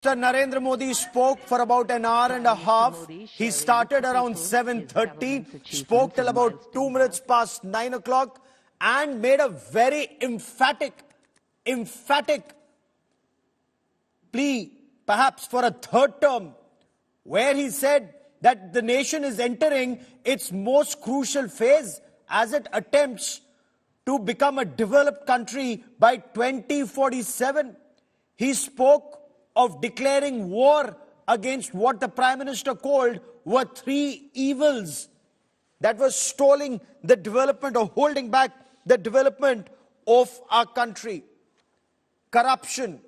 Mr. Narendra Modi spoke for about an hour and a half. He started around 7:30, spoke till about 2 minutes past 9 o'clock, and made a very emphatic plea, perhaps for a third term, where he said that the nation is entering its most crucial phase as it attempts to become a developed country by 2047. He spoke of declaring war against what the Prime Minister called were three evils that were stalling the development or holding back the development of our country. Corruption,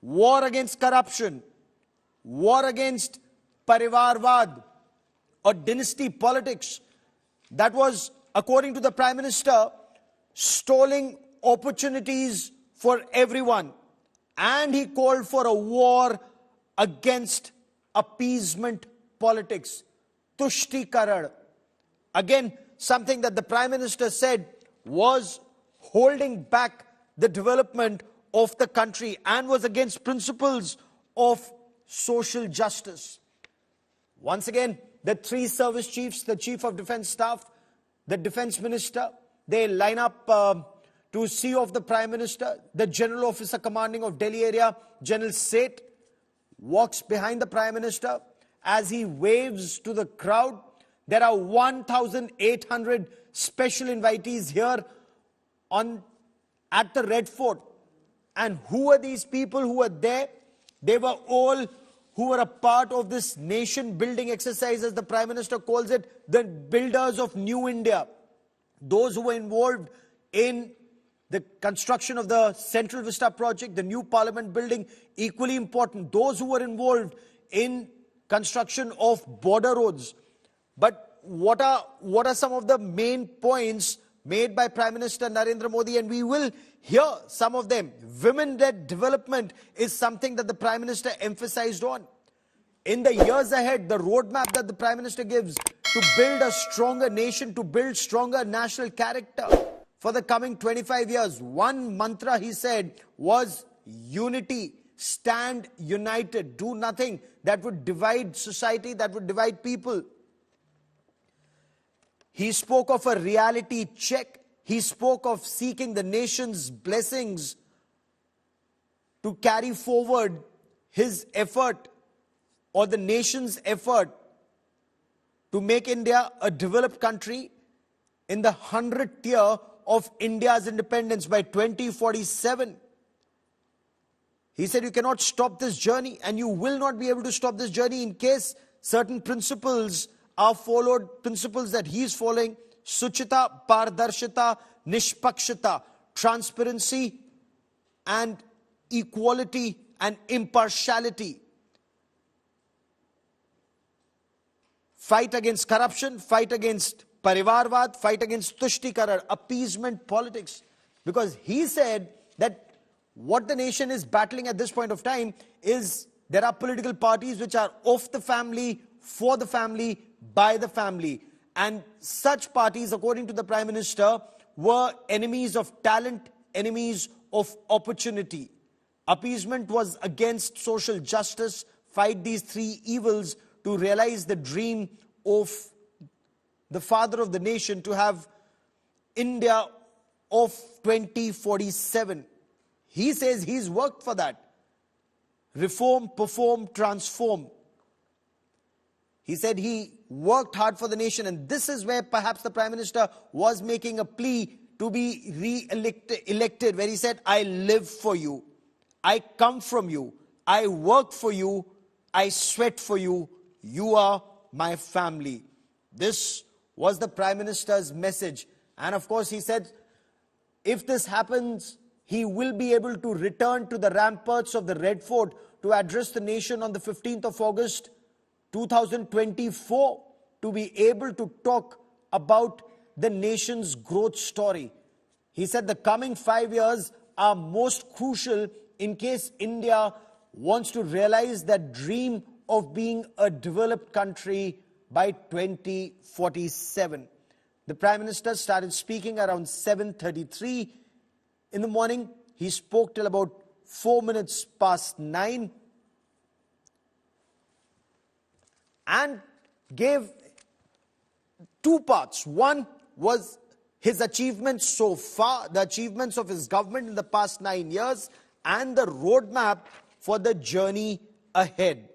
war against corruption, war against parivarvad or dynasty politics. That was, according to the Prime Minister, stalling opportunities for everyone. And he called for a war against appeasement politics. Tushti-karan. Again, something that the Prime Minister said was holding back the development of the country and was against principles of social justice. Once again, the three service chiefs, the Chief of Defence Staff, the Defence Minister, they line up to see off the Prime Minister. The General Officer Commanding of Delhi area, General Seth, walks behind the Prime Minister as he waves to the crowd. There are 1,800 special invitees here at the Red Fort. And who are these people who were there? They were all who were a part of this nation building exercise, as the Prime Minister calls it, the builders of New India. Those who were involved in the construction of the Central Vista project, the new Parliament building, equally important. Those who were involved in construction of border roads. But what are some of the main points made by Prime Minister Narendra Modi? And we will hear some of them. Women-led development is something that the Prime Minister emphasized on. In the years ahead, the roadmap that the Prime Minister gives to build a stronger nation, to build stronger national character for the coming 25 years. One mantra, he said, was unity. Stand united. Do nothing that would divide society, that would divide people. He spoke of a reality check. He spoke of seeking the nation's blessings to carry forward his effort or the nation's effort to make India a developed country in the 100th year of India's independence by 2047. He said you cannot stop this journey, and you will not be able to stop this journey in case certain principles are followed, principles that he is following: Suchita, Pardarshita, Nishpakshita, transparency and equality and impartiality. Fight against corruption, fight against parivarvad, fight against tushti-karan, appeasement politics. Because he said that what the nation is battling at this point of time is there are political parties which are of the family, for the family, by the family. And such parties, according to the Prime Minister, were enemies of talent, enemies of opportunity. Appeasement was against social justice. Fight these three evils to realize the dream of the father of the nation, to have India of 2047. He says he's worked for that. Reform, perform, transform. He said he worked hard for the nation, and this is where perhaps the Prime Minister was making a plea to be re-elected, where he said, I live for you, I come from you, I work for you, I sweat for you, you are my family. This was the Prime Minister's message. And of course he said, if this happens, he will be able to return to the ramparts of the Red Fort to address the nation on the 15th of August 2024, to be able to talk about the nation's growth story. He said the coming 5 years are most crucial in case India wants to realize that dream of being a developed country by 2047. The Prime Minister started speaking around 7:33 in the morning. He spoke till about 4 minutes past 9. and gave two parts. One was his achievements so far, the achievements of his government in the past 9 years, and the roadmap for the journey ahead.